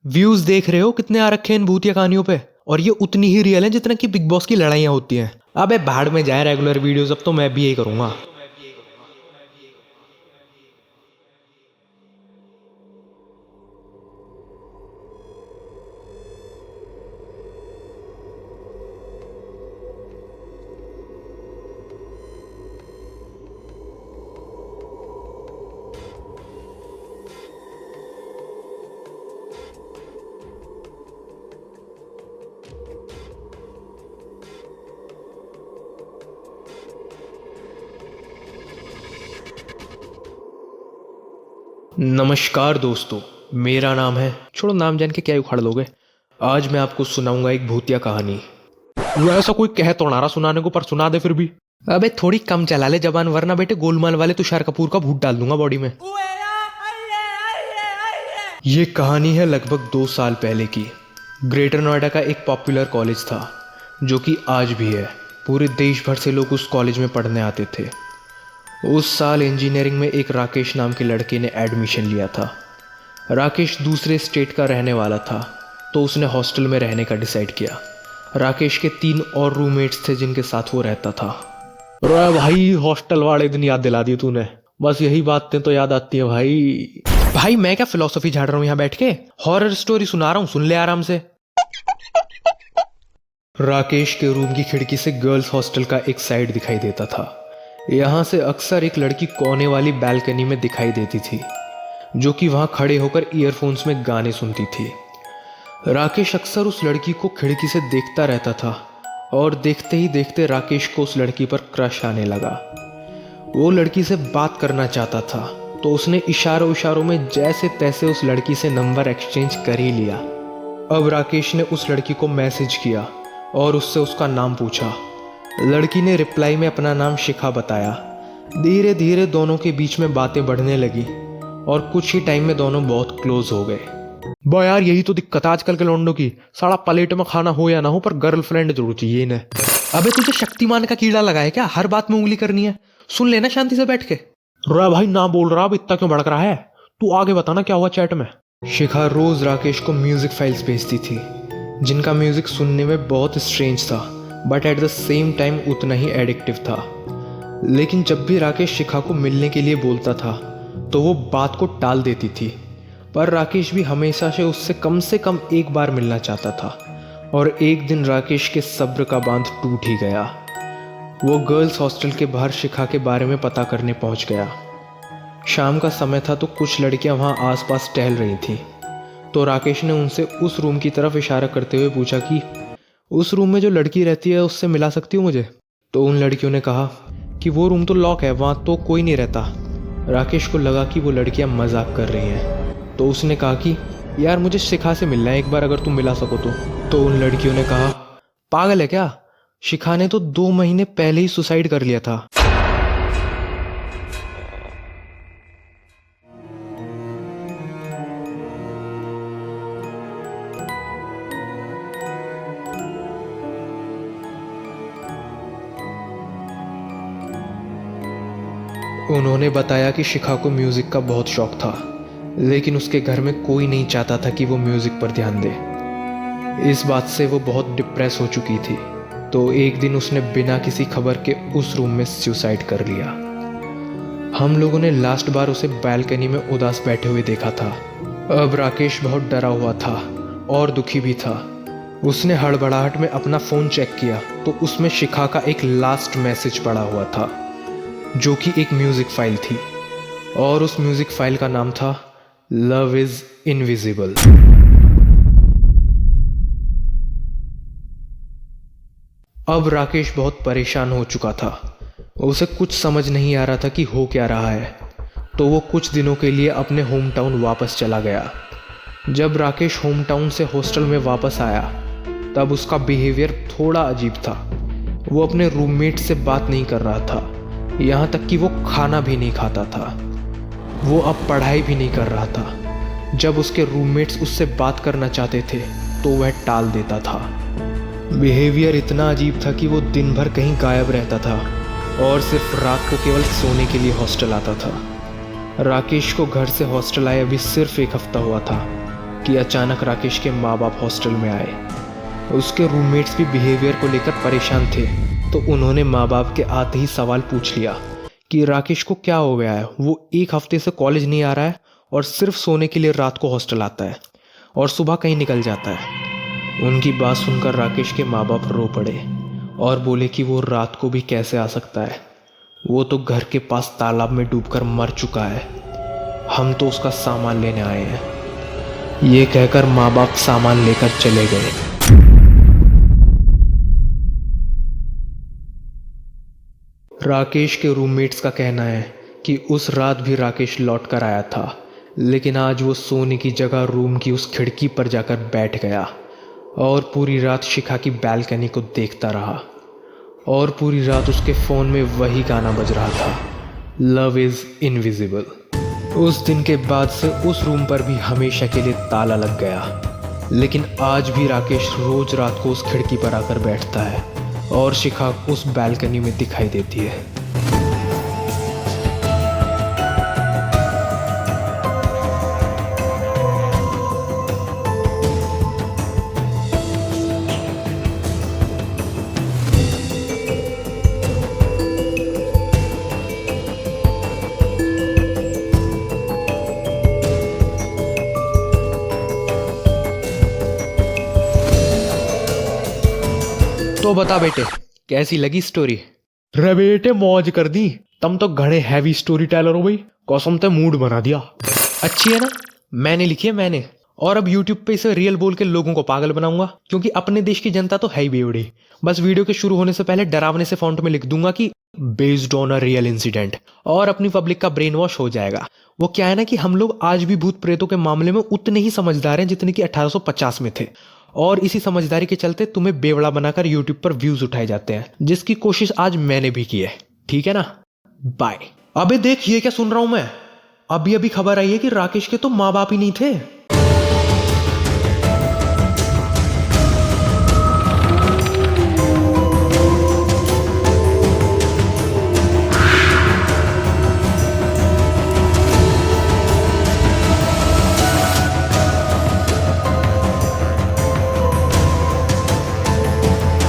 Views देख रहे हो कितने आ रखे हैं इन भूतिया कहानियों पे। और ये उतनी ही रियल है जितना कि बिग बॉस की लड़ाइयाँ होती हैं। अबे भाड़ में जाए रेगुलर वीडियोस, अब तो मैं भी यही करूंगा। नमस्कार दोस्तों, मेरा नाम है, छोड़ो नाम जान के क्या उखाड़ लोगे। आज मैं आपको सुनाऊंगा एक भूतिया कहानी। वो ऐसा कोई कह तो ना रहा सुनाने को, पर सुना दे फिर भी। अबे थोड़ी कम चला ले जबान, वरना बेटे गोलमाल वाले तुषार कपूर का भूत डाल दूंगा बॉडी में। ये कहानी है लगभग 2 साल पहले की। ग्रेटर नोएडा का एक पॉपुलर कॉलेज था, जो कि आज भी है। पूरे देश भर से लोग उस कॉलेज में पढ़ने आते थे। उस साल इंजीनियरिंग में एक राकेश नाम के लड़के ने एडमिशन लिया था। राकेश दूसरे स्टेट का रहने वाला था, तो उसने हॉस्टल में रहने का डिसाइड किया। राकेश के 3 और रूममेट्स थे जिनके साथ वो रहता था। अरे भाई, हॉस्टल वाले दिन याद दिला दिए तूने। बस यही बातें तो याद आती हैं भाई मैं क्या फिलोसफी झाड़ रहा हूँ यहाँ बैठ के, हॉरर स्टोरी सुना रहा हूँ, सुन ले आराम से। राकेश के रूम की खिड़की से गर्ल्स हॉस्टल का एक साइड दिखाई देता था। यहाँ से अक्सर एक लड़की कोने वाली बैल्कनी में दिखाई देती थी, जो कि वहाँ खड़े होकर ईयरफोन्स में गाने सुनती थी। राकेश अक्सर उस लड़की को खिड़की से देखता रहता था, और देखते ही देखते राकेश को उस लड़की पर क्रश आने लगा। वो लड़की से बात करना चाहता था, तो उसने इशारों इशारों में जैसे तैसे उस लड़की से नंबर एक्सचेंज कर ही लिया। अब राकेश ने उस लड़की को मैसेज किया और उससे उसका नाम पूछा। लड़की ने रिप्लाई में अपना नाम शिखा बताया। धीरे धीरे दोनों के बीच में बातें बढ़ने लगी और कुछ ही टाइम में दोनों बहुत क्लोज हो गए। बा यार, यही तो दिक्कत है आजकल के लौंडों की। साला प्लेट में खाना हो या ना हो, पर गर्लफ्रेंड जरूर चाहिए इन्हें। अबे तुझे शक्तिमान का कीड़ा लगा है क्या? हर बात में उंगली करनी है। सुन लेना शांति से बैठ के। रा भाई ना बोल रहा, अब इतना क्यों भड़क रहा है? तू आगे बताना क्या हुआ चैट में। शिखा रोज राकेश को म्यूजिक फाइल्स भेजती थी, जिनका म्यूजिक सुनने में बहुत स्ट्रेंज था, but at the same time उतना ही एडिक्टिव था। लेकिन जब भी राकेश शिखा को मिलने के लिए बोलता था, तो वो बात को टाल देती थी। पर राकेश भी हमेशा से कम एक बार मिलना चाहता था। और एक दिन राकेश के सब्र का बांध टूट ही गया। वो गर्ल्स हॉस्टल के बाहर शिखा के बारे में पता करने पहुंच गया। शाम का समय था, तो कुछ लड़कियां वहां आसपास टहल रही थीं। तो राकेश ने उनसे उस रूम की तरफ इशारा करते हुए पूछा कि उस रूम में जो लड़की रहती है उससे मिला सकती हो मुझे? तो उन लड़कियों ने कहा कि वो रूम तो लॉक है, वहाँ तो कोई नहीं रहता। राकेश को लगा कि वो लड़कियाँ मजाक कर रही हैं, तो उसने कहा कि यार मुझे शिखा से मिलना है एक बार, अगर तुम मिला सको तो उन लड़कियों ने कहा पागल है क्या? शिखा ने तो 2 महीने पहले ही सुसाइड कर लिया था। उन्होंने बताया कि शिखा को म्यूजिक का बहुत शौक था, लेकिन उसके घर में कोई नहीं चाहता था कि वो म्यूजिक पर ध्यान दे। इस बात से वो बहुत डिप्रेस हो चुकी थी, तो एक दिन उसने बिना किसी खबर के उस रूम में सुसाइड कर लिया। हम लोगों ने लास्ट बार उसे बालकनी में उदास बैठे हुए देखा था। अब राकेश बहुत डरा हुआ था और दुखी भी था। उसने हड़बड़ाहट में अपना फ़ोन चेक किया, तो उसमें शिखा का एक लास्ट मैसेज पड़ा हुआ था, जो कि एक म्यूजिक फाइल थी, और उस म्यूजिक फाइल का नाम था लव इज इनविजिबल। अब राकेश बहुत परेशान हो चुका था। उसे कुछ समझ नहीं आ रहा था कि हो क्या रहा है, तो वो कुछ दिनों के लिए अपने होम टाउन वापस चला गया। जब राकेश होम टाउन से हॉस्टल में वापस आया, तब उसका बिहेवियर थोड़ा अजीब था। वो अपने रूममेट से बात नहीं कर रहा था, यहाँ तक कि वो खाना भी नहीं खाता था। वो अब पढ़ाई भी नहीं कर रहा था। जब उसके रूममेट्स उससे बात करना चाहते थे, तो वह टाल देता था। बिहेवियर इतना अजीब था कि वो दिन भर कहीं गायब रहता था और सिर्फ रात को केवल सोने के लिए हॉस्टल आता था। राकेश को घर से हॉस्टल आए अभी सिर्फ 1 हफ्ता हुआ था, कि अचानक राकेश के माँ बाप हॉस्टल में आए। उसके रूममेट्स भी बिहेवियर को लेकर परेशान थे, तो उन्होंने माँ बाप के आते ही सवाल पूछ लिया कि राकेश को क्या हो गया है। वो एक हफ्ते से कॉलेज नहीं आ रहा है और सिर्फ सोने के लिए रात को हॉस्टल आता है और सुबह कहीं निकल जाता है। उनकी बात सुनकर राकेश के माँ बाप रो पड़े और बोले कि वो रात को भी कैसे आ सकता है, वो तो घर के पास तालाब में डूबकर मर चुका है, हम तो उसका सामान लेने आए हैं। ये कहकर माँ बाप सामान लेकर चले गए। राकेश के रूममेट्स का कहना है कि उस रात भी राकेश लौट कर आया था, लेकिन आज वो सोने की जगह रूम की उस खिड़की पर जाकर बैठ गया और पूरी रात शिखा की बैल्कनी को देखता रहा। और पूरी रात उसके फ़ोन में वही गाना बज रहा था, लव इज़ इनविजिबल। उस दिन के बाद से उस रूम पर भी हमेशा के लिए ताला लग गया। लेकिन आज भी राकेश रोज रात को उस खिड़की पर आकर बैठता है और शिखा उस बैल्कनी में दिखाई देती है। तो बता बेटे, कैसी लगी स्टोरी? रे बेटे मौज कर दी, तुम तो घणे हैवी स्टोरी टेलर हो भाई, कसम ते मूड बना दिया। अच्छी है ना? मैंने लिखी है मैंने। और अब YouTube पे इसे रियल बोल के लोगों को पागल बनाऊंगा, क्योंकि अपने देश की जनता तो है ही बेवड़ी। बस वीडियो के शुरू होने से पहले डरावने से फॉन्ट में लिख दूंगा कि based on a real incident, और अपनी पब्लिक का ब्रेन वॉश हो जाएगा। वो क्या है ना कि हम लोग आज भी भूत प्रेतों के मामले में उतने ही समझदार हैं जितने कि 1850 में थे, और इसी समझदारी के चलते तुम्हें बेवड़ा बनाकर यूट्यूब पर व्यूज उठाए जाते हैं, जिसकी कोशिश आज मैंने भी की है। ठीक है ना? बाय। अबे देख, ये क्या सुन रहा हूं मैं? अभी अभी खबर आई है कि राकेश के तो माँ बाप ही नहीं थे।